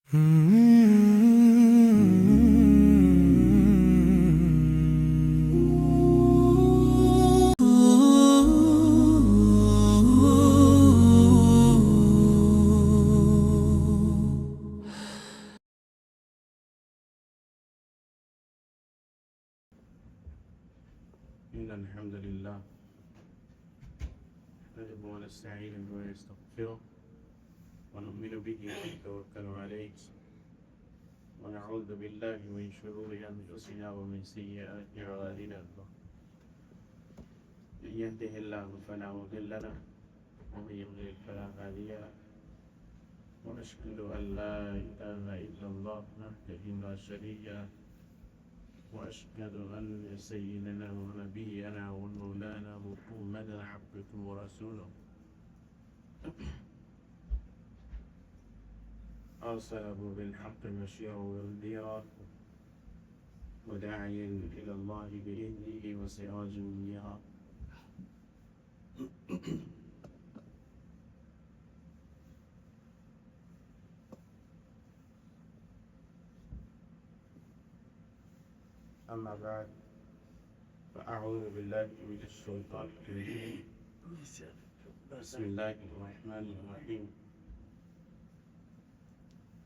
إن الحمد لله نحمده ونستعينه ونستغفره ونؤمن به ونتوكل عليه ونعوذ بالله من شرور أنفسنا ومن سيئات أعمالنا من يهده الله فلا مضل له ومن يضلل فلا هادي له ونشهد أن لا إله إلا الله وحده لا شريك له وأشهد أن سيدنا ونبينا ومولانا محمدا عبده ورسوله أرسله بالحق بشيرا ونذيرا وداعيا إلى الله بإذنه وسراجا منيرا أما بعد فأعوذ بالله من الشيطان الرجيم بسم الله الرحمن الرحيم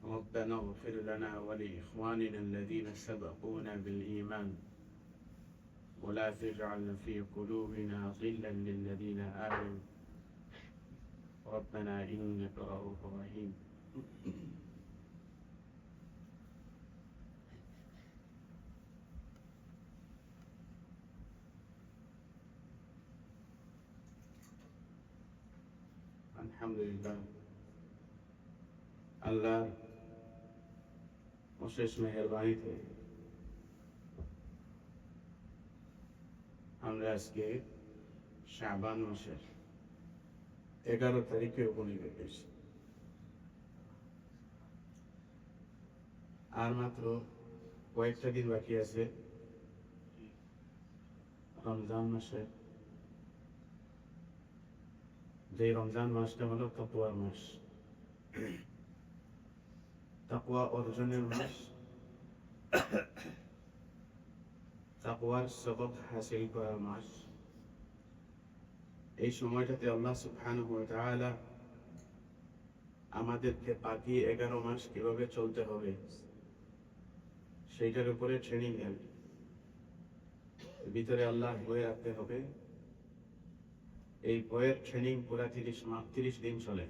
ربنا اغفر لنا ولإخواننا الذين سبقونا بالإيمان ولا تجعل في قلوبنا غلا للذين آمنوا ربنا إنك رؤوف رحيم আলহামদুলিল্লাহ আল্লাহ অশেষ মেহেরবানিতে আমরা আজকে শাবান মাসের 11 তারিখে উপনীত হয়েছি। আর মাত্র কয়েকটা দিন বাকি আছে রমজান মাসের, যে রমজান মাসটা হলো তাকওয়ার মাস, তাকওয়া অর্জনের মাস, তাকওয়ার সবক হাসিল করার মাস। এই সময়টাতে আল্লাহ সুবহানাহু ওয়া তাআলা আমাদেরকে বাকি 11 মাস কিভাবে চলতে হবে সেইটার উপরে ট্রেনিং দেন। ভিতরে আল্লাহ বয়ে রাখতে হবে। এই বইয়ের ট্রেনিং পুরা 30 দিন চলে।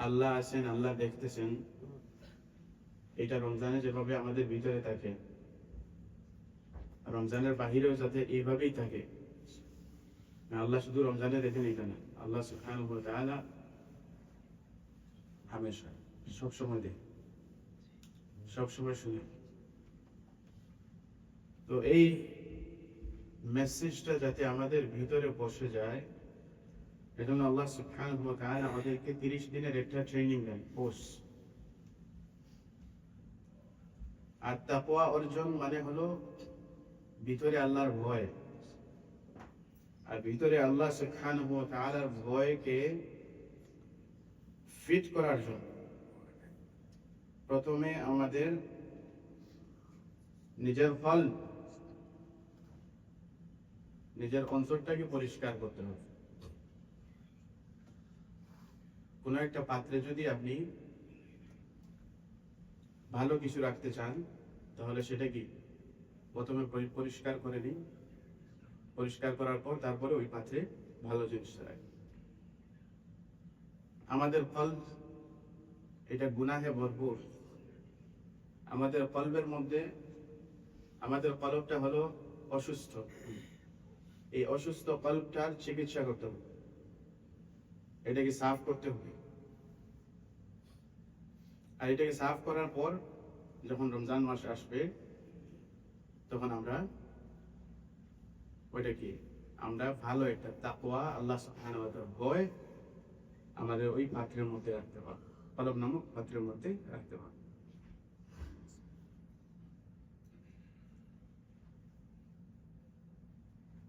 আল্লাহ আছেন, আল্লাহ দেখতেছেন। এটা রমজানে যেভাবে আমাদের ভিতরে থাকে, রমজানের বাহিরেও যাতে এইভাবেই থাকে। আল্লাহ শুধু রমজানে দেখেন এটা না, আল্লাহ সুবহানাহু ওয়া তাআলা হামেশা সবসময় দেখে, সবসময় শুনে। তো এই মেসেজটা যাতে আমাদের ভিতরে বসে যায়, এজন্য আল্লাহ সুবহানাহু ওয়া তাআলা আমাদেরকে 30 দিনের একটা ট্রেনিং দেন, কোর্স। আর তাকওয়া অর্জন মানে হলো ভিতরে আল্লাহর ভয়। আর ভিতরে আল্লাহ সুবহানাহু ওয়া তাআলার ভয়কে ফিট করার জন্য প্রথমে আমাদের নিজের অন্তরটাকে পরিষ্কার করতে হবে। কোন একটা পাত্রে যদি আপনি ভালো কিছু রাখতে চান, তাহলে সেটা কি প্রথমে পরিষ্কার করে নিন। পরিষ্কার করার পর তারপরে ওই পাত্রে ভালো জিনিসটা রাখেন। আমাদের কলব এটা গুনাহে ভরপুর। আমাদের কলবের মধ্যে, আমাদের কলবটা হলো অসুস্থ। এই অসুস্থ কলবটার চিকিৎসা করতে হবে, এটাকে সাফ করতে হবে। আর এটাকে সাফ করার পর যখন রমজান মাস আসবে, তখন আমরা ভালো একটা তাকওয়া, আল্লাহ সুবহানাহু ওয়া তাআলার ভয় আমাদের ওই পাত্রের মধ্যে রাখতে পারবো, কলব নামক পাত্রের মধ্যে রাখতে পারবো।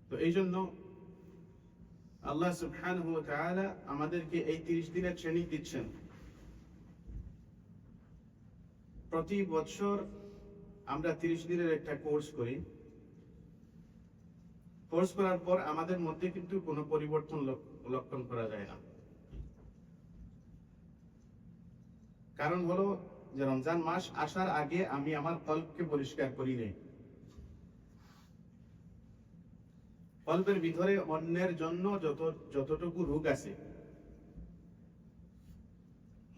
তো এই জন্য আল্লাহ সুবহানাহু ওয়া তাআলা আমাদেরকে এই 30 দিনের ট্রেনিং দিচ্ছেন। প্রতি বছর আমরা 30 দিনের একটা কোর্স করি। কোর্স করার পর আমাদের মধ্যে কিন্তু কোনো পরিবর্তন লক্ষণ করা যায় না। কারণ হলো যে রমজান মাস আসার আগে আমি আমার কল্পকে পরিষ্কার করি নাই। কল্পের ভিতরে অন্যের জন্য যতটুকু রোগ আছে,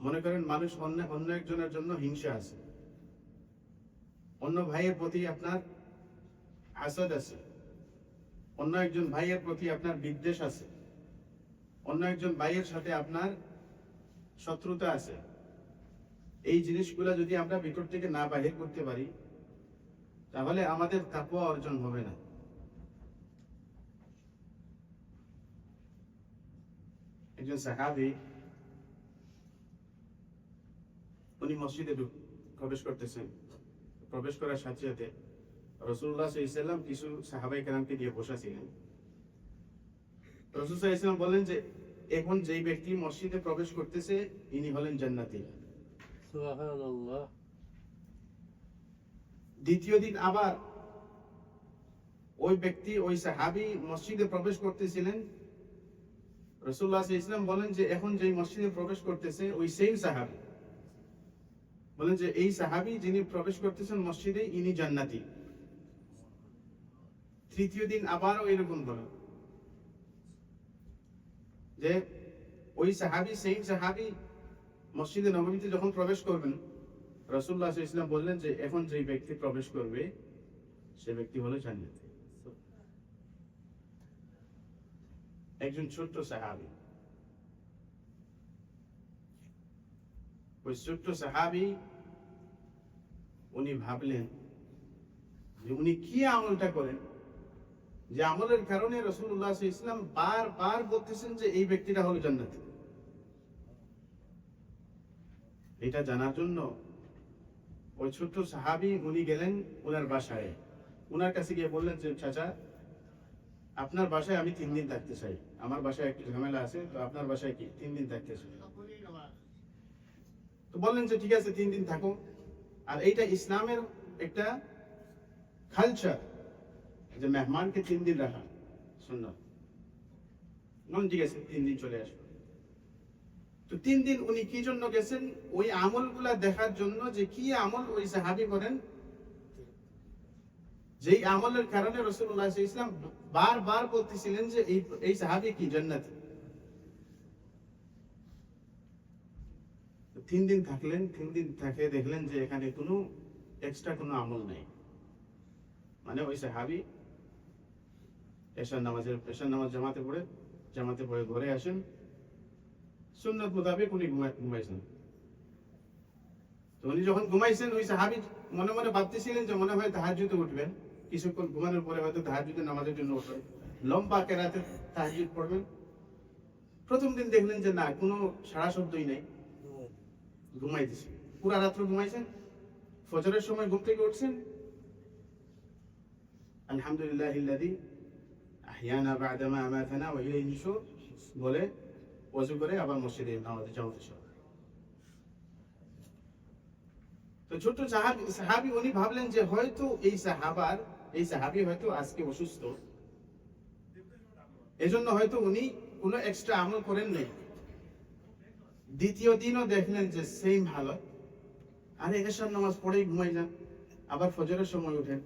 মনে করেন মানুষ অন্য একজনের জন্য হিংসা আছে, অন্য ভাইয়ের প্রতি আপনার হাসদ আছে, অন্য একজন ভাইয়ের প্রতি আপনার বিদ্বেষ আছে, অন্য একজন ভাইয়ের সাথে আপনার শত্রুতা আছে। এই জিনিসগুলো যদি আমরা ভিতর থেকে না বাহির করতে পারি, তাহলে আমাদের তাকওয়া অর্জন হবে না। একজন সাহাবী, উনি মসজিদে প্রবেশ করতেছেন। প্রবেশ করার সাথে সাথে রাসূলুল্লাহ সাল্লাল্লাহু আলাইহি ওয়াসাল্লাম কিছু সাহাবায়ে কেরামকে দিয়ে বসাছিলেন। রাসূল সাল্লাল্লাহু আলাইহি ওয়াসাল্লাম বললেন যে এখন যেই ব্যক্তি মসজিদে প্রবেশ করতেছে ইনি হলেন জান্নাতি। সুবহানাল্লাহ। দ্বিতীয় দিন আবার ওই ব্যক্তি, ওই সাহাবী মসজিদে প্রবেশ করতেছিলেন। রাসূলুল্লাহ সাল্লাল্লাহু আলাইহি ওয়াসাল্লাম বলেন যে এখন যেই মসজিদে প্রবেশ করতেছে ওই সেম সাহাবী বলেন যে এই সাহাবী যিনি প্রবেশ করতেছেন মসজিদে ইনি জান্নাতি। তৃতীয় দিন আবারও এরকম বলেন যে ওই সাহাবী, সেম সাহাবী মসজিদে নববীতে যখন প্রবেশ করবেন, রাসূলুল্লাহ সাল্লাল্লাহু আলাইহি ওয়াসাল্লাম বললেন যে এখন যেই ব্যক্তি প্রবেশ করবে সে ব্যক্তি হলো জান্নাতি। একজন ছোট্ট সাহাবী, ওই ছোট্ট সাহাবী উনি ভাবলেন যে উনি কি আমলটা করেন যে আমলের কারণে রাসূলুল্লাহ সাল্লাল্লাহু আলাইহি ওয়াসাল্লাম বারবার বলতেছেন যে এই ব্যক্তিটা হলো জান্নাতি। এটা জানার জন্য ওই ছোট্ট সাহাবী উনি গেলেন ওনার বাসায়। ওনার কাছে গিয়ে বললেন যে চাচা, আপনার বাসায় আমি 3 দিন থাকতে চাই, আমার বাসায় একটু ঝামেলা আছে, তো আপনার বাসায় কি 3 দিন থাকতে চাই। তো বললেন যে ঠিক আছে 3 দিন থাকো। আর এইটা ইসলামের একটা কালচার যে মেহমানকে 3 দিন রাখা সুন্নাত। বলুন ঠিক আছে 3 দিন চলে আসো। তো 3 দিন উনি কি জন্য গেছেন? ওই আমলগুলা দেখার জন্য যে কি আমল ওই সাহাবী করেন, যেই আমলের কারণে রাসূলুল্লাহ সাল্লাল্লাহু আলাইহি ওয়াসাল্লাম বারবার বলতেছিলেন যে এই সাহাবী কি জান্নাতি। 3 দিন থাকলেন, 3 দিন থেকে দেখলেন যে এখানে কোনো এক্সট্রা কোনো আমল নাই। মানে ওই সাহাবী এশার নামাজ জামাতে পড়ে ঘরে আসেন, সুন্নাত মোতাবেক উনি ঘুমাইছেন। তো উনি যখন ঘুমাইছেন ওই সাহাবী মনে মনে ভাবতেছিলেন যে মনে হয় তাহাজ্জুদে উঠবেন, কিছুক্ষণ ঘুমানোর পরে হয়তো তাহাজ্জুদের নামাজের জন্য উঠবেন, লম্বা কেরাতে তাহাজ্জুদ পড়বেন। প্রথম দিন দেখলেন যে না, কোনো সারা শব্দই নেই, ঘুমাইতেছে। পুরা রাত্র ঘুমাইছেন, ফজরের সময় ঘুম থেকে উঠছেন, আলহামদুলিল্লাহিল্লাযী আহইয়ানা বা'দা মা আমাতানা ওয়া ইলাইহি নুশুর বলে ওযু করে আবার মসজিদে নামাজে যাওয়া শুরু। তো ছোট সাহাবী উনি ভাবলেন যে হয়তো এই সাহাবী হয়তো আজকে অসুস্থ, এজন্য হয়তো উনি কোনো এক্সট্রা আমল করেন নাই। দ্বিতীয় দিনও দেখলেন যে সেম হালত, আরে এশার নামাজ পড়েই ঘুমাই যান, আবার ফজরের সময় উঠেন,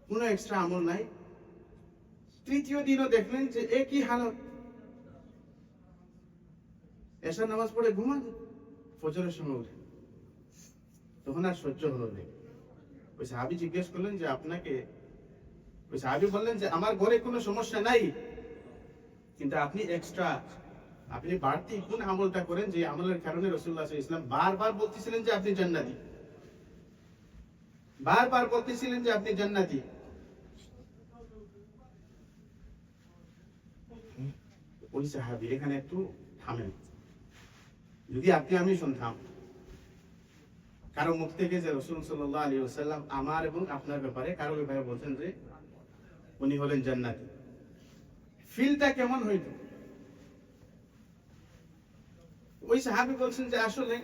কোনো এক্সট্রা আমল নাই। তৃতীয় দিনও দেখলেন যে একই হালত, এশার নামাজ পড়ে ঘুমান, ফজরের সময় উঠেন। তখন আর সহ্য হলো না। ওই সাহাবী জিজ্ঞেস করলেন যে আপনাকে, ওই সাহাবী বললেন যে আমার ঘরে কোনো সমস্যা নাই, কিন্তু আপনি বাড়তি কোন আমলটা করেন যে আমলের কারণে রাসূলুল্লাহ সাল্লাল্লাহু আলাইহি ওয়াসাল্লাম বারবার বলতেছিলেন যে আপনি জান্নাতি, বারবার বলতেছিলেন যে আপনি জান্নাতি। ওই সাহাবী এখানে একটু থামেন। যদি আপনি আমি শুনতাম কারো মুখ থেকে যে রাসূল সাল্লাল্লাহু আলাইহি ওয়াসাল্লাম আমার এবং আপনার ব্যাপারে কারো ব্যাপারে বলছেন যে উনি হলেন জান্নাতি, ফিলটা কেমন হইত? ওই সাহাবী বলছেন যে আসলে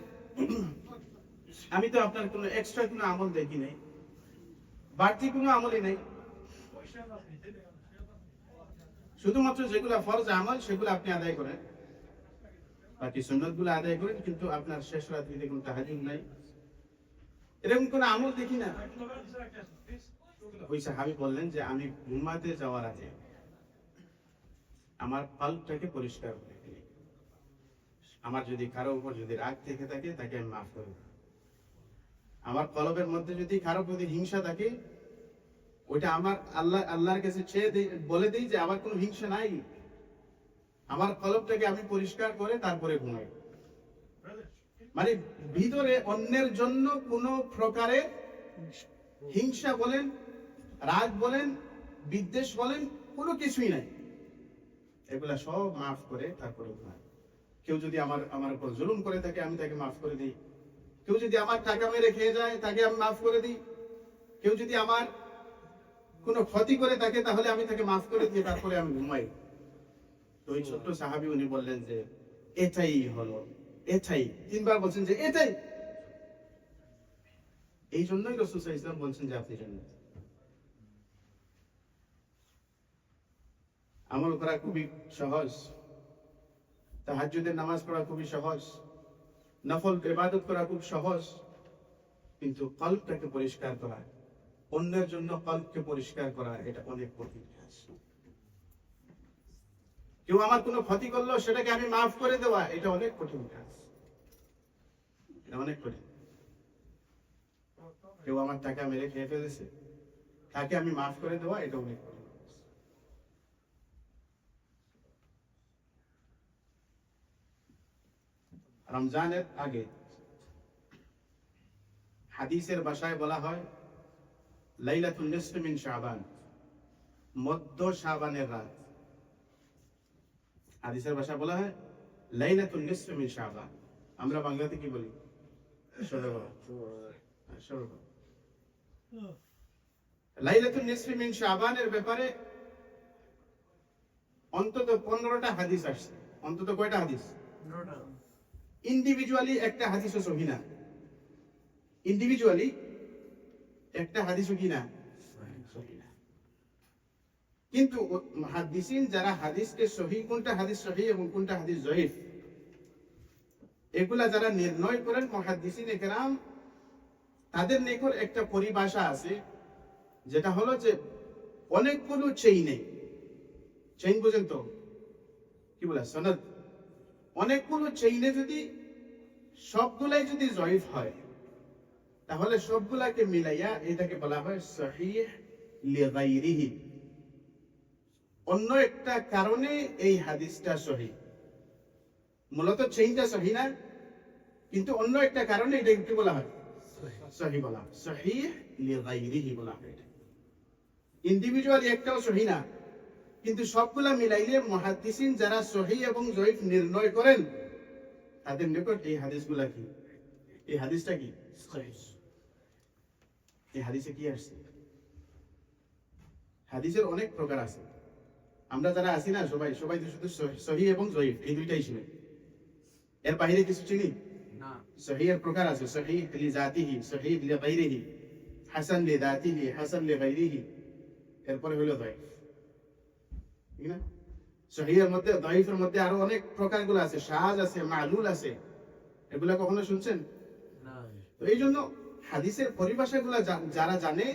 আমি তো আপনার কোনো এক্সট্রা কোনো আমল দেখি নাই, বাড়তি কোনো আমলই নেই, শুধুমাত্র যেগুলো ফরজ আমল সেগুলো আপনি আদায় করেন, বাকি সুন্নাত গুলো আদায় করেন, কিন্তু আপনার শেষ রাত্রিতে কোনো তাহাজ্জুদ নাই, এরকম কোনো আমল দেখি না। ওই সাহাবী বললেন যে আমি ঘুমাতে যাওয়ার আগে আমার কলবটাকে পরিষ্কার করে ফেলি, আমার যদি কারো উপর যদি রাগ থেকে থাকে তাকে আমি মাফ করে দিই, আমার কলবের মধ্যে যদি কারো প্রতি হিংসা থাকে ওইটা আমার আল্লাহর কাছে বলে দিই যে আমার কোনো হিংসা নাই, আমার কলবটাকে আমি পরিষ্কার করে তারপরে ঘুমাই। মানে ভিতরে অন্যের জন্য কোনো প্রকারের হিংসা বলেন, রাগ বলেন, বিদ্বেষ বলেন, কোনো কিছুই নাই, এগুলা সব মাফ করে তারপরে ঘুমাই। কেউ যদি আমার উপর জুলুম করে থাকে আমি তাকে মাফ করে দিই, কেউ যদি আমার টাকা মেরে খেয়ে যায় তাকে আমি মাফ করে দিই, কেউ যদি আমার কোনো ক্ষতি করে থাকে তাহলে আমি তাকে মাফ করে দিয়ে তারপরে আমি ঘুমাই। তো ওই ছোট্ট সাহাবী উনি বললেন যে এটাই হলো, এটাই, তিনবার বলছেন যে এটাই। এই জন্যই রাসূল সাল্লাল্লাহু আলাইহি ওয়াসাল্লাম বলছেন যে আপনি জান্নাত। আমল করা খুবই সহজ, তাহাজ্জুদের নামাজ পড়া খুবই সহজ, নফল ইবাদত করা খুব সহজ, কিন্তু কলবটাকে পরিষ্কার করা, অন্যের জন্য কলবকে পরিষ্কার করা, এটা অনেক কঠিন কাজ। কেউ আমার কোনো ক্ষতি করলো সেটাকে আমি মাফ করে দেওয়া, এটা অনেক কঠিন কাজ, এটা অনেক কঠিন। কেউ আমার টাকা মেরে খেয়ে ফেলেছে, তাকে আমি মাফ করে দেওয়া, এটা অনেক কঠিন। রমজানের আগে হাদিসের ভাষায় বলা হয় লাইলাতুন নিসফ মিন শাবান, মধ্য শাবানের রাত। হাদিসের ভাষায় বলা হয় লাইলাতুন নিসফ মিন শাবান, আমরা বাংলাতে কি বলি? লাইলাতুন নিসফ মিন শাবানের ব্যাপারে অন্তত 15টা হাদিস আসছে। অন্তত কয়টা হাদিস? ইন্ডিভিজুয়ালি একটা হাদিসও সহিহ না, ইন্ডিভিজুয়ালি একটা হাদিসও কি না সহিহ না। কিন্তু মুহাদ্দিসিন যারা হাদিসকে সহিহ, কোনটা হাদিস সহিহ এবং কোনটা হাদিস জয়ীফ, এগুলা যারা নির্ণয় করেন মুহাদ্দিসিনে কেরাম, তাদের নিকট একটা পরিভাষা আছে, যেটা হলো যে অনেকগুলো চেইনে, চেইন বুঝেন তো কি বলে, সনদ, অনেকগুলো চেইনে যদি সবগুলাই যদি জয়ীফ হয় তাহলে সবগুলাকে মিলাইয়া এটাকে বলা হয় সহিহ লিগাইরিহি। অন্য একটা কারণে এই হাদিসটা সহিহ, মূলত চেইনটা সহিহ না, কিন্তু অন্য একটা কারণে এটা কি বলা হয়? সহিহ বলা হয়, সহিহ লিগাইরিহি বলা হয়। ইন্ডিভিজুয়ালি একটাও সহিহ না, কিন্তু সবগুলা মিলাইলে মুহাদ্দিসিন যারা সহিহ এবং জয়ীফ নির্ণয় করেন তাদের নিকট এই হাদিসগুলা কি, এই হাদিসটা কি সহিহ। এই হাদিসে কি আসছে? হাদিসের অনেক প্রকার আছে, আমরা যারা আছি না সবাই তো শুধু সহিহ এবং জয়ীফ এই দুইটাই চিনি, এর বাইরে কিছু চিনি না। সহিহের প্রকার আছে, সহিহ লিজাতিহি, সহিহ লিগাইরিহি, হাসান লিযাতিহি, হাসান লিগাইরিহি, এরপরে হলো দাঈফ, ঠিক না? সহিহের মধ্যে, দাঈফের মধ্যে আরো অনেক প্রকারগুলো আছে, শায আছে, মালুল আছে, এগুলা কখনো শুনছেন না? তো এই জন্য হাদিসের পরিভাষাগুলো যারা জানে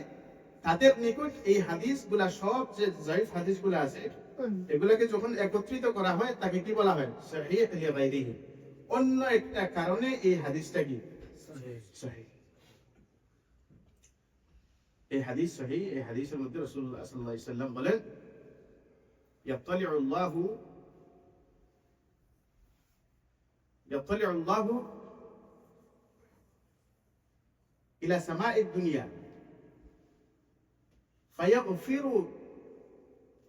তাদের নিকট এই হাদিসগুলা, সব যে জয়ীফ হাদিসগুলো আছে এগুলাকে যখন একত্রিত করা হয় তাকে কি বলা হয়? সহিহ লিগাইরিহি। অন্য একটা কারণে এই হাদিসটা কি সহিহ। এই হাদিস সহিহ। এই হাদিসের মধ্যে রাসূলুল্লাহ সাল্লাল্লাহু আলাইহি ওয়াসাল্লাম বলেন يطلع الله إلى سماء الدنيا فيغفر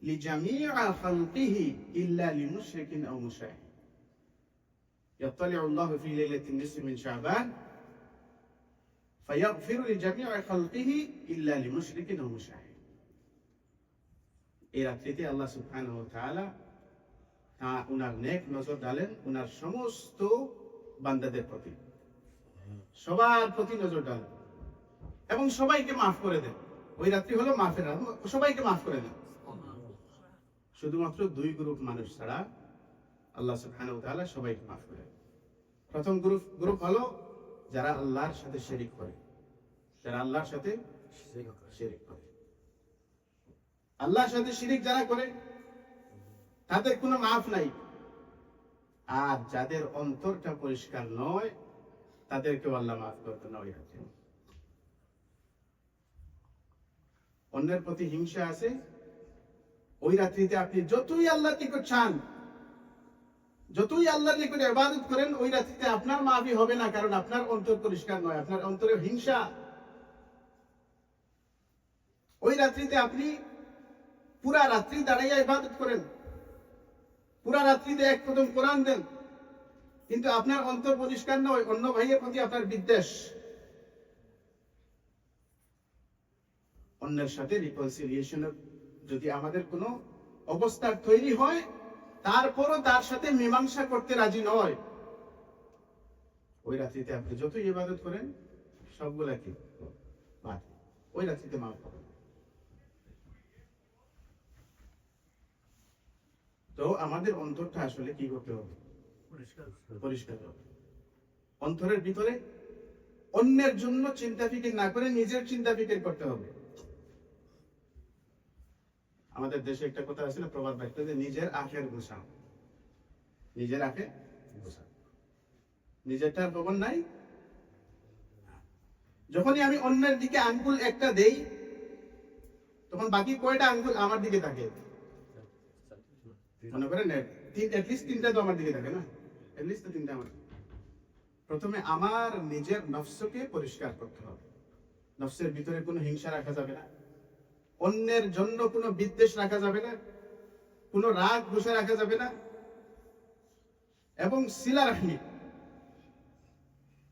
لجميع خلقه إلا لمشرك أو مشاهد. يطلع الله في ليلة النصف من شعبان فيغفر لجميع خلقه إلا لمشرك أو مشاهد. এই রাত্রিতে আল্লাহ সুবহানাহু ওয়া তাআলা উনার নেক নজর ডালেন উনার সমস্ত বান্দাদের প্রতি, সবার প্রতি নজর ডালেন এবং সবাইকে মাফ করে দেন। ওই রাত্রি হলো মাফের রাত, সবাইকে মাফ করে দেন। শুধুমাত্র দুই গ্রুপ মানুষ ছাড়া আল্লাহ সুবহানাহু ওয়া তাআলা সবাইকে মাফ করে দেন। প্রথম গ্রুপ হলো যারা আল্লাহর সাথে শিরিক করে, যারা আল্লাহর সাথে শিরিক করে, আল্লাহর সাথে শিরিক যারা করে তাদের কোনো মাফ নাই। আর যাদের অন্তরটা পরিষ্কার নয় তাদেরকেও আল্লাহ মাফ করতে না। ওই রাত্রে অন্যের প্রতি হিংসা আছে, ওই রাত্রিতে আপনি যতই আল্লাহর নিকট চান, যতই আল্লাহর নিকট ইবাদত করেন, ওই রাত্রিতে আপনার মাফই হবে না, কারণ আপনার অন্তর পরিষ্কার নয়, আপনার অন্তরে হিংসা। ওই রাত্রিতে আপনি পুরা রাত্রি দাঁড়াইয়া ইবাদত করেন, পুরা রাত্রিতে এক কদম কোরআন দেন, কিন্তু আপনার অন্তর পরিষ্কার নয়, অন্য ভাইয়ের প্রতি আপনার বিদ্বেষ। অন্যের সাথে রিকনসিলিয়েশনের যদি আমাদের কোনো অবস্থা তৈরি হয়, তারপরও তার সাথে মীমাংসা করতে রাজি নয়, ওই রাত্রিতে আপনি যতই ইবাদত করেন সবগুলা কি বাদ, ওই রাত্রিতে মাফ করবেন। তো আমাদের অন্তরটা আসলে কি করতে হবে? পরিষ্কার হবে। অন্তরের ভিতরে অন্যের জন্য চিন্তা ফিকির না করে নিজের চিন্তা ফিকির করতে হবে। আমাদের দেশে একটা কথা আছে না, প্রবাদ বাক্য, যে নিজের আখের গোছা, নিজের আখে গোছা, নিজেরটার খবর নাই। যখনই আমি অন্যের দিকে আঙ্গুল একটা দেই, তখন বাকি কয়টা আঙ্গুল আমার দিকে থাকে? মনে করেন এটলিস্ট তিনটা তো আমার দিকে থাকে না, এটলিস্ট তো তিনটা আমার। প্রথমে আমার নিজের নফসকে পরিষ্কার করতে হবে। নফসের ভিতরে কোনো হিংসা রাখা যাবে না, অন্যের জন্য কোনো বিদ্বেষ রাখা যাবে না, কোনো রাগ বসে রাখা যাবে না। এবং সিলা রাহমি,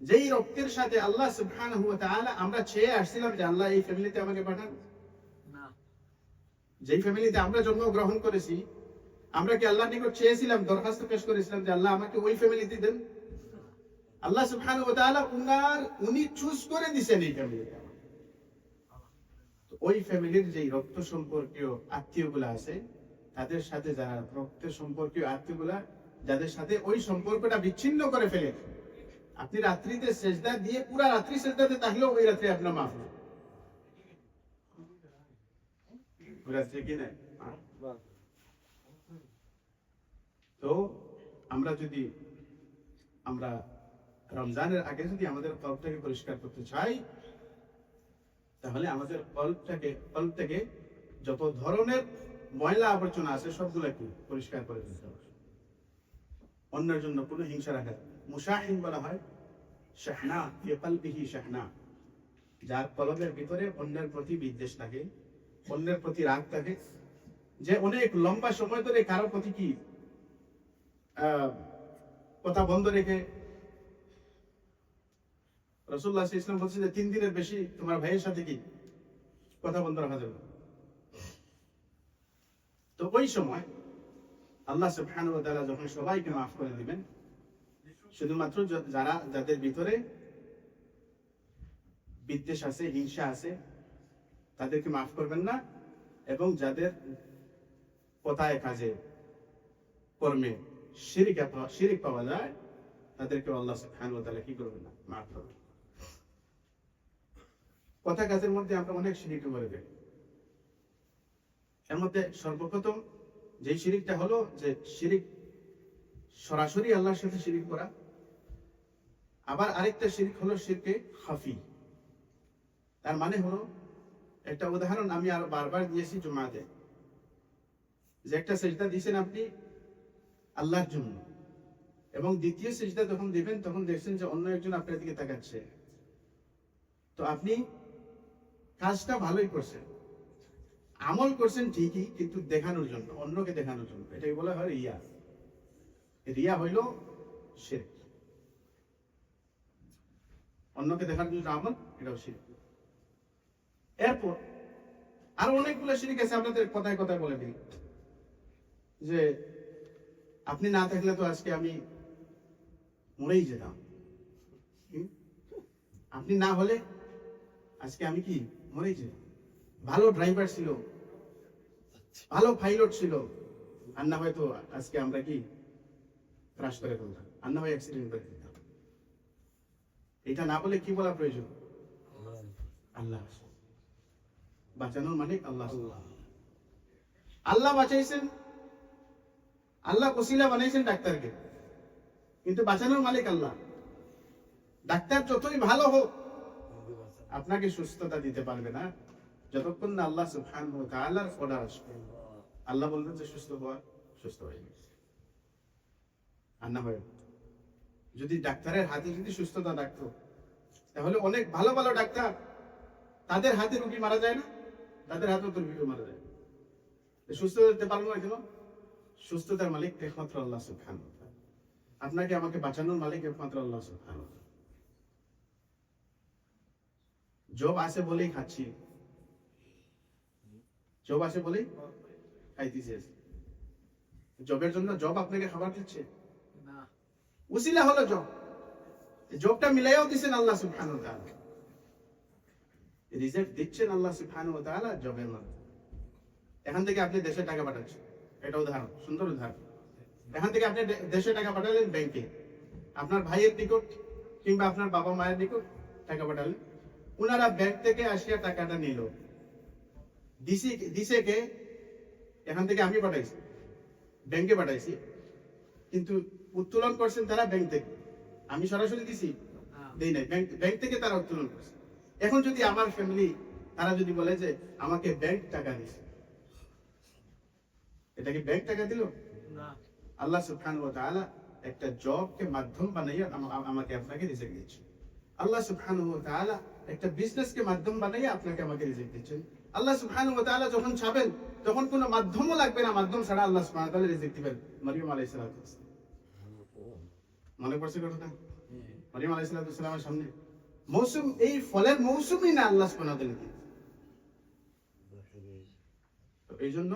যেই রক্তের সাথে আল্লাহ সুবহানাহু ওয়া তাআলা আমরা চেয়ে আসছিলাম যে আল্লাহ এই ফ্যামিলিতে আমাকে পাঠান, যেই ফ্যামিলিতে আমরা জন্মগ্রহণ করেছি, আমরা কি আল্লাহর নিকট চেয়েছিলাম, দরখাস্ত পেশ করেছিলাম যে আল্লাহ আমাকে ওই ফ্যামিলিতে দেন? আল্লাহ সুবহানাহু ওয়া তাআলা উনি চুজ করে দিয়েছেন এই ফ্যামিলিতে। ওই ফ্যামিলির যেই রক্ত সম্পর্কীয় আত্মীয়গুলা আছে, তাদের সাথে যারা রক্তের সম্পর্কীয় আত্মীয়গুলা, যাদের সাথে ওই সম্পর্কটা বিচ্ছিন্ন করে ফেলে, আপনি রাত্রিতে সেজদা দিয়ে পুরা রাত্রি সেজদাতে থাকলেও ওই রাত্রে আপনার মাফ হবে। তো আমরা রমজানের আগে যদি আমাদের কল্পটাকে পরিষ্কার করতে চাই, তাহলে আমাদের কল্প থেকে যত ধরনের ময়লা আবর্জনা আছে সবগুলোকে পরিষ্কার করে দিতে হবে। অন্যের জন্য কোনো হিংসা রাখা। মুশাহিন বলা হয় শাহনা, ফি কলবিহি শাহনা, যার কলবের ভিতরে অন্যের প্রতি বিদ্বেষ থাকে, অন্যের প্রতি রাগ থাকে, যে অনেক লম্বা সময় ধরে কারো প্রতি কি কথা বন্ধ রেখে, রাসূলুল্লাহ সাল্লাল্লাহু আলাইহি ওয়াসাল্লাম বলছেন যে 3 দিনের বেশি তোমার ভাইয়ের সাথে কি কথা বন্ধ রাখা যাবে। তো ওই সময় আল্লাহ সুবহানাহু ওয়া তাআলা যখন সবাইকে মাফ করে দিবেন, শুধুমাত্র যাদের ভিতরে বিদ্বেষ আছে, হিংসা আছে, তাদেরকে মাফ করবেন না, এবং যাদের কথায় কাজে কর্মে শিরিক পাওয়া যায়, তাদেরকে আল্লাহ সুবহানাহু ওয়া তাআলা কি করবেন না, মাফ করবেন। কথা কাজের মধ্যে আমরা অনেক শিরিক করে দেই। এর মধ্যে সর্বপ্রথম যে শিরিকটা হলো, যে শিরিক সরাসরি আল্লাহর সাথে শিরিক করা। আবার আরেকটা শিরিক হলো শিরকে খাফি। তার মানে হলো, একটা উদাহরণ আমি আরো বারবার দিয়েছি জুমাতে, যে একটা সেজদা দিয়েছেন আপনি আল্লাহর জন্য, এবং দ্বিতীয় সেজদা যখন দিবেন তখন দেখছেন যে অন্য একজন আপনার দিকে তাকাচ্ছে, তো আপনি কাজটা ভালোই করছেন, আমল করছেন ঠিকই, কিন্তু দেখানোর জন্য, অন্যকে দেখানোর জন্য। এটাকে বলা হয় রিয়া। রিয়া হইল শিরক। অন্যকে দেখানোর জন্য আমল, এটাও শিরক। এরপর আরো অনেকগুলো শিরিক আছে, আপনাদের কথায় কথায় বলে দিই যে আপনি না থাকলে তো আজকে আমি মরেই যেতাম। আপনি না হলে আজকে আমি কি মরেই যেতাম। ভালো ড্রাইভার ছিল, ভালো পাইলট ছিল, আর না হয়তো আজকে আমরা কি ক্রাশ করে ফেলতাম, আর না হয় অ্যাক্সিডেন্ট করে ফেলতাম। এটা না বলে কি বলা প্রয়োজন? আল্লাহ বাঁচানোর মানে আল্লাহ। আল্লাহ বাঁচাইছেন, আল্লাহ ওসিলা বানাইছেন ডাক্তারকে, কিন্তু বাঁচানোর মালিক আল্লাহ। ডাক্তার যতই ভালো হোক আপনাকে সুস্থতা দিতে পারবে না যতক্ষণ না আল্লাহ সুবহানাহু ওয়া তাআলার অর্ডার আসবে। আল্লাহ বলবেন যে সুস্থ হওয়া, সুস্থ হয়ে গেছে। আর না হয় যদি ডাক্তারের হাতে যদি সুস্থতা থাকতো, তাহলে অনেক ভালো ভালো ডাক্তার তাদের হাতে রোগী মারা যায় না, তাদের হাতেও তো রোগী মারা যায়। সুস্থ হতে পারবো না কেন? সুস্থতার মালিক একমাত্র আল্লাহ সুবহানাহু ওয়া তাআলা। আপনাকে আমাকে বাঁচানোর মালিক একমাত্র আল্লাহ সুবহানাহু ওয়া তাআলা। জব আছে বলেই খাচ্ছি, জব আছে বলেই খাইতেছে। জবের জন্য জব আপনাকে খাবার দিচ্ছে না, উসিলা হলো জব। জবটা মিলাইও দিচ্ছেন আল্লাহ সুবহানাহু ওয়া তাআলা, রিজেক্ট দিচ্ছেন আল্লাহ সুবহানাহু ওয়া তাআলা জবের মাধ্যমে। এখান থেকে আপনি দেশে টাকা পাঠাচ্ছেন, এটা উদাহরণ, সুন্দর উদাহরণ। এখান থেকে আপনি দেশে টাকা পাঠালেন ব্যাংকে, আপনার ভাইয়ের নিকট কিংবা আপনার বাবা মায়ের নিকট টাকা পাঠালেন, উনারা ব্যাংক থেকে আসিয়া টাকাটা নিল, দিছে কে? এখান থেকে আমি পাঠাইছি, ব্যাংকে পাঠাইছি, কিন্তু উত্তোলন করছেন তারা ব্যাংক থেকে, আমি সরাসরি দিছি দেই নাই, ব্যাংক থেকে তারা উত্তোলন করছে। এখন যদি আমার ফ্যামিলি তারা যদি বলে যে আমাকে ব্যাংক টাকা দিছে, এটা কি ব্যাংক টাকা দিল না? আল্লাহ সুবহানাহু ওয়া তাআলা একটা জবকে মাধ্যম বানাইয়া আমাকে আপনাকে রিজিক দিচ্ছে। আল্লাহ সুবহানাহু ওয়া তাআলা একটা বিজনেসকে মাধ্যম বানাইয়া আপনাকে আমাকে রিজিক দিচ্ছেন। আল্লাহ সুবহানাহু ওয়া তাআলা যখন চাবেন তখন কোনো মাধ্যমও লাগবে না, মাধ্যম ছাড়া আল্লাহ সুবহানাহু ওয়া তাআলা রিজিক দিবেন। মরিয়ম আলাইহিস সালাতু মনে পড়ছে কথাটা? মরিয়ম আলাইহিস সালামের সামনে মৌসুম, এই ফলের মৌসুমই না আল্লাহ সুবহানাহু ওয়া তাআলা দিয়েছেন। তো এই জন্য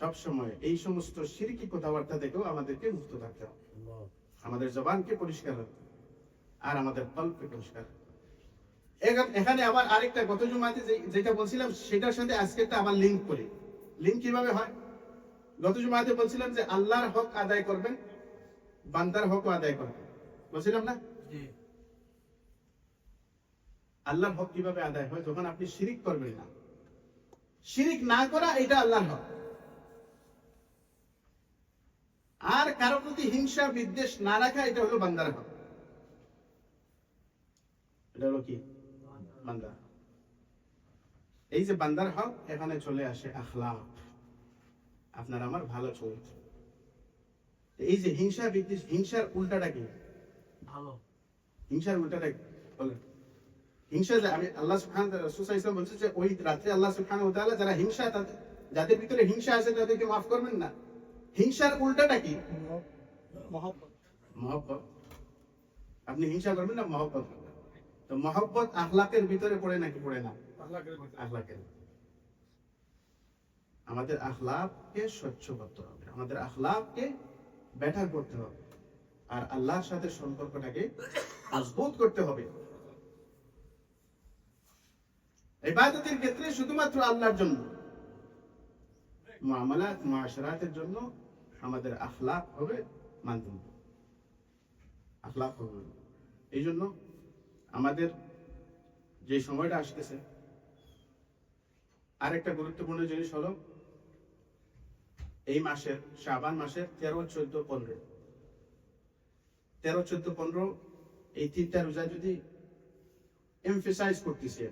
সব সময় এই সমস্ত শিরকি কথাবার্তা থেকেও আমাদেরকে মুক্ত থাকতে হবে। আমাদের জবানকে পরিষ্কার রাখতে হবে, আর আমাদের কলবকে পরিষ্কার। এখানে আবার আরেকটা গত জুমাতে যেটা বলছিলাম সেটার সাথে আজকেরটা আবার লিংক করি। লিংক কিভাবে হয়? গত জুমাতে বলছিলাম যে আল্লাহর হক আদায় করবেন, বান্দার হকও আদায় করবেন, বলছিলাম না? আল্লাহর হক কিভাবে আদায় হয়? যখন আপনি শিরিক করবেন না, শিরিক না করা এটা আল্লাহর হক। আর কারো প্রতি হিংসা বিদ্বেষ না রাখা এটা হলো বান্দার হক। এটা হলো কি? বান্দা। এই যে বান্দার হক, এখানে চলে আসে আখলাক, আপনার আমার ভালো চরিত্র। এই যে হিংসা বিদ্বেষ, হিংসার উল্টাটা কি? ভালো। হিংসার উল্টাটা কি বলেন? হিংসা, আমি আল্লাহ সুবহানাহু ওয়া তাআলা রাসূল সাল্লাল্লাহু আলাইহি ওয়াসাল্লাম বলছে যে ওই রাতে আল্লাহ সুবহানাহু ওয়া তাআলা যারা হিংসা, যাদের ভিতরে হিংসা আছে তাদেরকে মাফ করবেন না। হিংসার উল্টাটা কি? মহব্বত। মহব্বত। আপনি হিংসা করবেন না, মহব্বত করবেন। তো মহব্বত আখলাকের ভিতরে পড়ে নাকি পড়ে না? আখলাকের। আমাদের আখলাককে স্বচ্ছ করতে হবে, আমাদের আখলাককে বেটার করতে হবে, আর আল্লাহর সাথে সম্পর্কটাকে মজবুত করতে হবে। ইবাদতের ক্ষেত্রে শুধুমাত্র আল্লাহর জন্য, মুআমালাত মুআশারাতের জন্য আমাদের আখলাক হবে মাধ্যম, আখলাক হবে। এই জন্য আমাদের যে সময়টা আসতেছে, আরেকটা গুরুত্বপূর্ণ জিনিস হলো এই মাসের শাবান মাসের 13, 14, 15, 13, 14, 15 এই তিনটা রোজা যদি এমফেসাইজ করতেছে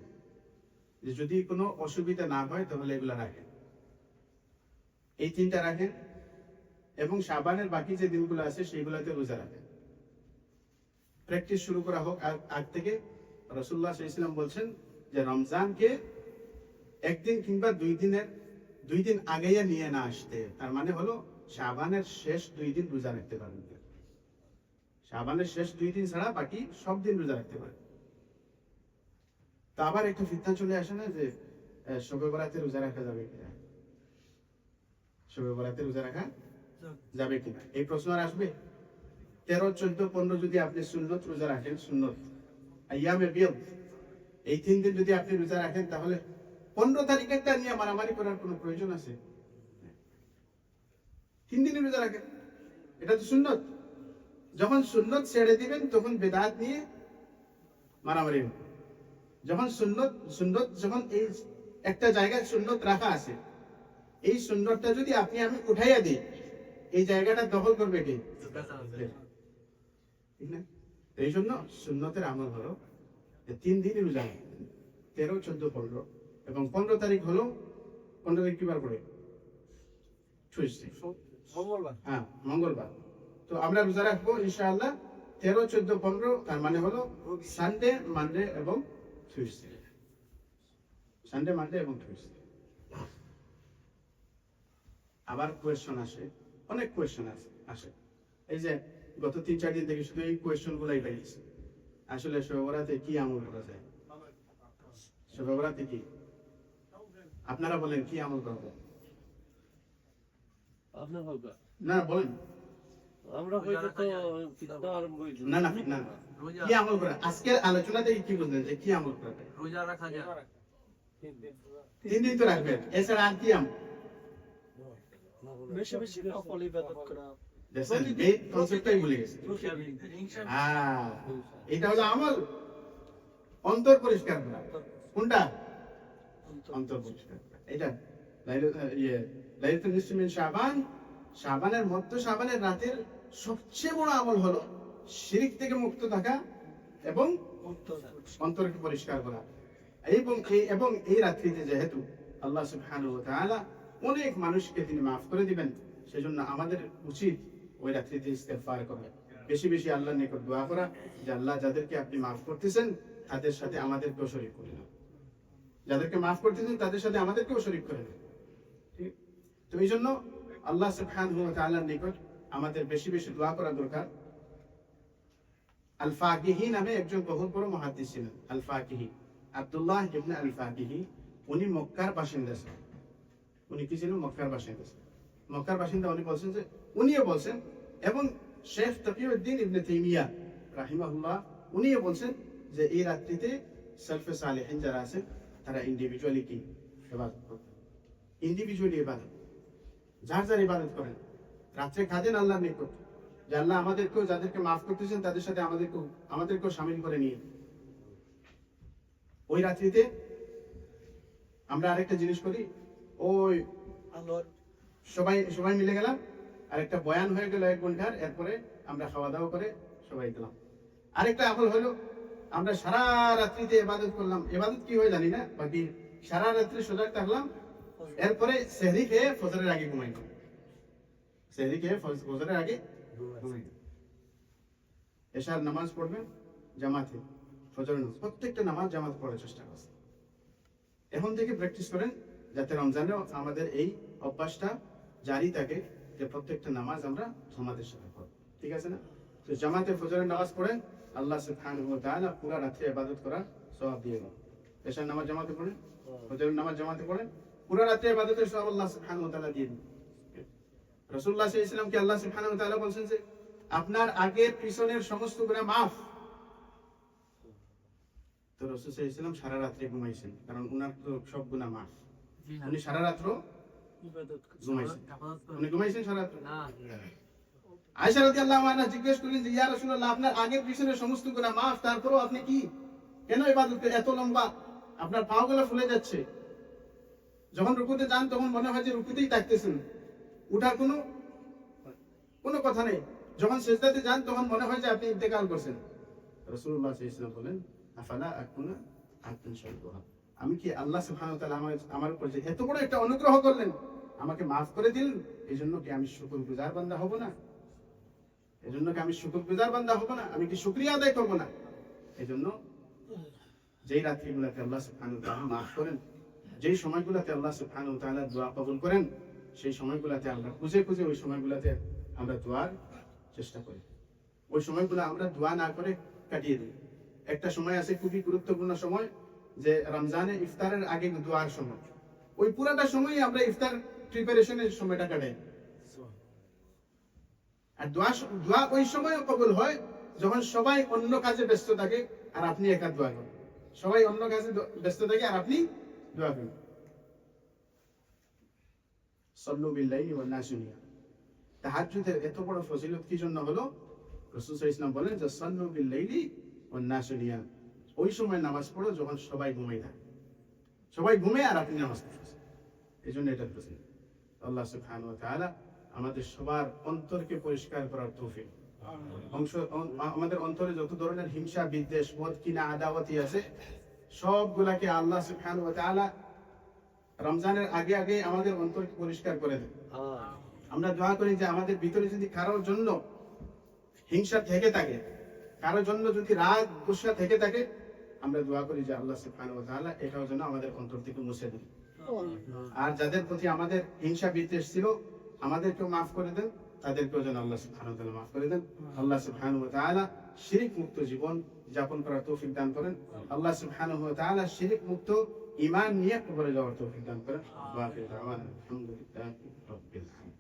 যে যদি কোনো অসুবিধা না হয় তাহলে এগুলা রাখেন, এই তিনটা রাখেন, এবং শাবানের বাকি যে দিনগুলো আছে সেইগুলোতে রোজা রাখেন। প্র্যাকটিস শুরু করা হোক আগ থেকে। রাসূলুল্লাহ সাল্লাল্লাহু আলাইহি ওয়াসাল্লাম বলছেন যে রমজানকে একদিন কিংবা 2 দিন আগেই নিয়ে না আসতে, তার মানে হলো শাবানের শেষ 2 দিন রোজা রাখতে পারবেন। শাবানের শেষ 2 দিন ছাড়া বাকি সব দিন রোজা রাখতে পারবেন। তা আবার একটা ফিতনা চলে আসে না যে শবে বরাতে রোজা রাখা যাবে কিনা, শবে বরাতে রোজা রাখা যাবে কিনা, এই প্রশ্ন আর আসবে। 13, 14, 15 যদি আপনি সুন্নত রোজা রাখেন, সুন্নত আইয়ামে বিয়দ, এই 3 দিন যদি আপনি রোজা রাখেন, তাহলে 15 তারিখেরটা নিয়ে মারামারি করার কোনো প্রয়োজন আছে? 3 দিনই রোজা রাখেন, এটা তো সুন্নত। যখন সুন্নত ছেড়ে দিবেন তখন বেদাত নিয়ে মারামারি হবে। যখন সুন্নত যখন এই একটা জায়গায় সুন্নত রাখা আছে, এই সুন্নতটা যদি আপনি আমি উঠাইয়া দিই, এই জায়গাটা দখল করবে কে? ঠিক না? এই জন্য সুন্নতের আমল হলো 3 দিনই রোজা, 13, 14, 15 এবং 15 তারিখ হলো, 15 তারিখ কি বার পড়ে? মঙ্গলবার। হ্যাঁ, মঙ্গলবার। তো আমরা রোজা রাখবো ইনশাআল্লাহ 13, 14, 15, তার মানে হলো সানডে, মানডে এবং টিউসডে। সানডে, মানডে এবং টিউসডে। আবার কোয়েশ্চন আসে, অনেক কোয়েশ্চন আসে। এই যে গত 3-4 দিন থেকে শুধু এই কোয়েশ্চন গুলাই পাইছি। আসলে শবে বরাতে কি আমল করা যায়? শবে বরাতে কি আপনারা বলেন, কি আমল করা যায়? আপনার হবে না বলেন। আমরা হয়তো তো ফিতনা আরম্ভ হইছে না না না, কি আমল করা? আজকের আলোচনা থেকে কি বুঝলেন যে কি আমল করা যায়? রোজা রাখা যায় 3 দিন তো রাখবেন, এছাড়া আর কি আমল? বেশি বেশি নফল ইবাদত করা, দেখেন এই কনসেপ্টটাই ভুলে গেছে। হ্যাঁ, এটা হলো আমল, অন্তর পরিষ্কার করা। কোনটা? অন্তর পরিষ্কার করা। এটা লাইলাতুল নিসফি মিন শাবান, শাবানের মধ্য, শাবানের রাতের সবচেয়ে বড় আমল হলো শিরক থেকে মুক্ত থাকা এবং অন্তরকে পরিষ্কার করা। এবং এই রাত্রিতে যেহেতু আল্লাহ সুবহানাহু ওয়া তাআলা অনেক মানুষকে তিনি মাফ করে দিবেন, সেজন্য আমাদের উচিত ওই রাত্রিতে ইস্তেগফার করা, বেশি বেশি আল্লাহর নিকট দোয়া করা যে আল্লাহ যাদেরকে আপনি মাফ করতেছেন তাদের সাথে আমাদেরকেও শরীক করে নেন, যাদেরকে মাফ করতেছেন তাদের সাথে আমাদেরকেও শরীক করে নেন। ঠিক? তো এই জন্য আল্লাহ সুবহানাহু ওয়া তাআলার নিকট আমাদের বেশি বেশি দোয়া করা দরকার। আল ফাকিহি নামে একজন বহুত বড় মুহাদ্দিস ছিলেন, আল ফাকিহি আব্দুল্লাহ ইবনে আল ফাকিহি। উনি মক্কার বাসিন্দা ছিলেন। উনি কি ছিলেন? মক্কার বাসিন্দা ছিলেন। মক্কার বাসিন্দা উনি বলছেন যে, উনিও বলছেন, এবং শেখ তাকিউদ্দিন ইবনে তাইমিয়া রাহিমাহুল্লাহ উনিও বলছেন যে এই রাত্রিতে সালফে সালেহিন যারা আছে তারা ইন্ডিভিজুয়ালি কি ইবাদত করেন, ইন্ডিভিজুয়ালি ইবাদত, যার যার ইবাদত করেন। রাত্রে কাঁদেন আল্লাহর নিকট যে আল্লাহ আমাদেরকেও যাদেরকে মাফ করতেছেন তাদের সাথে আমাদেরকেও শামিল করে নিয়ে। ওই রাত্রিতে আমরা আরেকটা জিনিস করি, ওই সবাই মিলে গেলাম, আরেকটা বয়ান হয়ে গেল 1 ঘন্টার, এরপরে আমরা খাওয়া দাওয়া করে সবাই গেলাম। আরেকটা আমল হলো আমরা সারা রাত্রিতে ইবাদত করলাম। ইবাদত কি হয় জানি না, বাকি সারা রাত্রি সজাগ থাকলাম, এরপরে সেহরি খেয়ে ফজরের আগে ঘুমাই গেলাম। সেহরি খেয়ে ফজরের আগে ঘুমাই গেলাম। এশার নামাজ পড়বেন জামাতে, ফজরের নামাজ, প্রত্যেকটা নামাজ জামাত পড়ার চেষ্টা করছে। এখন থেকে প্র্যাকটিস করেন যাতে রমজানেও আমাদের এই অভ্যাসটা জারি থাকে যে প্রত্যেকটা নামাজ আমরা জামাতের সাথে পড়ব। ঠিক আছে না? তো জামাতে ফজরের নামাজ পড়েন, আল্লাহ সুবহানাহু ওয়া তাআলা পুরো রাতে ইবাদত করার সওয়াব দিয়ে দেন। এশার নামাজ জামাতে পড়েন, ফজরের নামাজ জামাতে পড়েন, পুরো রাতে ইবাদতের সওয়াব আল্লাহ সুবহানাহু ওয়া তাআলা দিয়ে দেন। রাসূলুল্লাহ সাল্লাল্লাহু আলাইহি ওয়াসাল্লামকে আল্লাহ সুবহানাহু ওয়া তাআলা বলেন যে আপনার আগের পিছনের সমস্ত গুনাহ মাফ। তো রাসূল সাল্লাল্লাহু আলাইহি ওয়াসাল্লাম সারা রাত্রি ঘুমাইছেন, কারণ উনার তো সব গুনাহ মাফ। উনি সারা রাত্র ঘুমাইছেন। উনি ঘুমাইছেন সারা রাত্র? না। আয়েশা রাদিয়াল্লাহু আনহা জিজ্ঞেস করলেন যে ইয়া রাসূলুল্লাহ, আপনার আগের পিছনের সমস্ত গুনাহ মাফ, তারপরেও আপনি কি কেন ইবাদত করেন এত লম্বা? আপনার পাগুলো ফুলে যাচ্ছে। যখন রুকুতে যান তখন মনে হয় যে রুকুতেই থাকতেছেন, উঠার কোনো কথা নেই। যখন সিজদাতে যান তখন মনে হয় যে আপনি ইন্তেকাল করছেন। রাসূলুল্লাহ সাল্লাল্লাহু আলাইহি ওয়াসাল্লাম বলেন, আফালা আকুনা আবদান শাকুরা, আমি কি আল্লাহ সুবহানাহু ওয়া তাআলা আমার উপর যে এত বড় একটা অনুগ্রহ করলেন, আমাকে মাফ করে দিলেন, এজন্য কি আমি শুকরগুজার বান্দা হব না? এজন্য কি আমি শুকরগুজার বান্দা হব না? আমি কি শুকরিয়া আদায় করব না? এজন্য যেই রাত্রিগুলোতে আল্লাহ সুবহানাহু ওয়া তাআলা মাফ করেন, যেই সময়গুলোতে আল্লাহ সুবহানাহু ওয়া তাআলা দোয়া কবুল করেন, সেই সময়গুলোতে আমরা খুঁজে ওই সময়গুলোতে আমরা দোয়ার চেষ্টা করি। ওই সময়গুলো আমরা দোয়া না করে কাটিয়ে দিই। একটা সময় আছে খুবই গুরুত্বপূর্ণ সময়, যে রমজানে ইফতারের আগে দোয়ার সময়, ওই পুরাটা সময় আমরা ইফতার প্রিপারেশনের সময়টা কাটাই। আর দোয়া ওই সময় কবুল হয় যখন সবাই অন্য কাজে ব্যস্ত থাকে আর আপনি একা দোয়া করেন। সবাই অন্য কাজে ব্যস্ত থাকে আর আপনি দোয়া করেন। সাল্লু বিল্লাইলি ওয়ান নাসু নিয়াম। তাহাজ্জুদের এত বড় ফজিলত কি জন্য হলো? রাসূল সাল্লাল্লাহু আলাইহি ওয়াসাল্লাম বলেন যে সাল্লু বিল্লাইলি ওয়ান নাসু নিয়াম, ওই সময় নামাজ পড়ো যখন সবাই ঘুমিয়ে থাকে। সবাই ঘুমে আর আপনি নামাজ পড়ছেন, এই জন্য এটা ফজিলত। আল্লাহ সুবহানাহু ওয়া তাআলা আমাদের সবার অন্তরকে পরিষ্কার করার তৌফিক, আমাদের অন্তরে যত ধরনের হিংসা, বিদ্বেষ, মদ, কিনা, আদাওয়াতি আছে সবগুলাকে আল্লাহ সুবহানাহু ওয়া তাআলা রমজানের আগে আগে আমাদের অন্তরকে পরিষ্কার করে দেন। আমরা দোয়া করি যে আমাদের ভিতরে যদি কারোর জন্য হিংসা থেকে থাকে, কারোর জন্য যদি রাগ গুসা থেকে থাকে, আমরা দোয়া করি যে আল্লাহ সুবহানাহু ওয়া তাআলা এটাও যেন আমাদের অন্তর থেকে মুছে দেন। আর যাদের প্রতি আমাদের হিংসা বিদ্বেষ ছিল আমাদেরকেও মাফ করে দেন, তাদেরকেও যেন আল্লাহ সুবহানাহু ওয়া তাআলা মাফ করে দেন। আল্লাহ সুবহানাহু ওয়া তাআলা শিরক মুক্ত জীবন যাপন করার তৌফিক দান করেন। আল্লাহ সুবহানাহু ওয়া তাআলা শিরক মুক্ত ঈমান নিয়ে কবরে যাওয়ার তৌফিক দান করেন। ওয়া আখিরু দাওয়ানা আলহামদুলিল্লাহি রাব্বিল আলামিন।